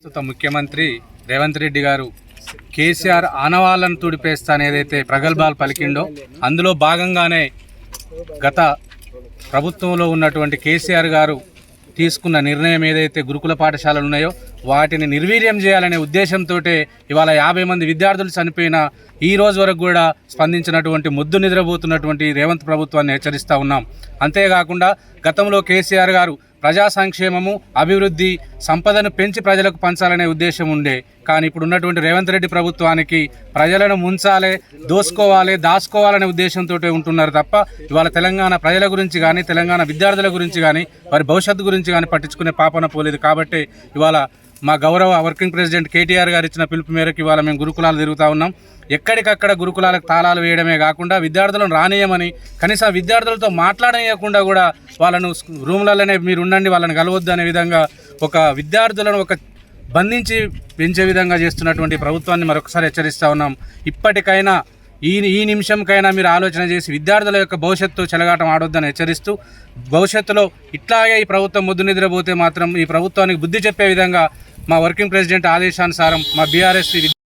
ప్రస్తుత ముఖ్యమంత్రి రేవంత్ రెడ్డి గారు కేసీఆర్ ఆనవాళ్లను తుడిపేస్తాను ఏదైతే ప్రగల్భాలు పలికిండో అందులో భాగంగానే గత ప్రభుత్వంలో ఉన్నటువంటి కేసీఆర్ గారు తీసుకున్న నిర్ణయం ఏదైతే గురుకుల పాఠశాలలు ఉన్నాయో వాటిని నిర్వీర్యం చేయాలనే ఉద్దేశంతో ఇవాళ 50 మంది విద్యార్థులు చనిపోయిన ఈ రోజు వరకు కూడా స్పందించినటువంటి ముద్దు నిద్రపోతున్నటువంటి రేవంత్ ప్రభుత్వాన్ని హెచ్చరిస్తూ ఉన్నాం. అంతేకాకుండా గతంలో కేసీఆర్ గారు ప్రజా సంక్షేమము అభివృద్ధి సంపదను పెంచి ప్రజలకు పంచాలనే ఉద్దేశం ఉండే. కానీ ఇప్పుడు ఉన్నటువంటి రేవంత్ రెడ్డి ప్రభుత్వానికి ప్రజలను ముంచాలే, దోసుకోవాలి, దాచుకోవాలనే ఉద్దేశంతో ఉంటున్నారు తప్ప ఇవాళ తెలంగాణ ప్రజల గురించి కానీ తెలంగాణ విద్యార్థుల గురించి కానీ వారి భవిష్యత్తు గురించి కానీ పట్టించుకునే పాపన పోలేదు. కాబట్టి ఇవాళ మా గౌరవ వర్కింగ్ ప్రెసిడెంట్ కేటీఆర్ గారు ఇచ్చిన పిలుపు మేరకు ఇవాళ మేము గురుకులాలు తిరుగుతూ ఉన్నాం. ఎక్కడికక్కడ గురుకులాలకు తాళాలు వేయడమే కాకుండా విద్యార్థులను రానియమని, కనీసం విద్యార్థులతో మాట్లాడనీయకుండా కూడా వాళ్ళను రూమ్లలోనే మీరు ఉండండి, వాళ్ళని కలవద్దు అనే విధంగా ఒక విద్యార్థులను బంధించి పెంచే విధంగా చేస్తున్నటువంటి ప్రభుత్వాన్ని మరొకసారి హెచ్చరిస్తూ ఉన్నాం. ఇప్పటికైనా ఈ నిమిషంకైనా మీరు ఆలోచన చేసి విద్యార్థుల యొక్క భవిష్యత్తు చెలగాటం ఆడొద్దని హెచ్చరిస్తూ, భవిష్యత్తులో ఇట్లాగే ఈ ప్రభుత్వం ముద్దు నిద్రపోతే మాత్రం ఈ ప్రభుత్వానికి బుద్ధి చెప్పే విధంగా మా వర్కింగ్ ప్రెసిడెంట్ ఆదేశానుసారం మా బీఆర్ఎస్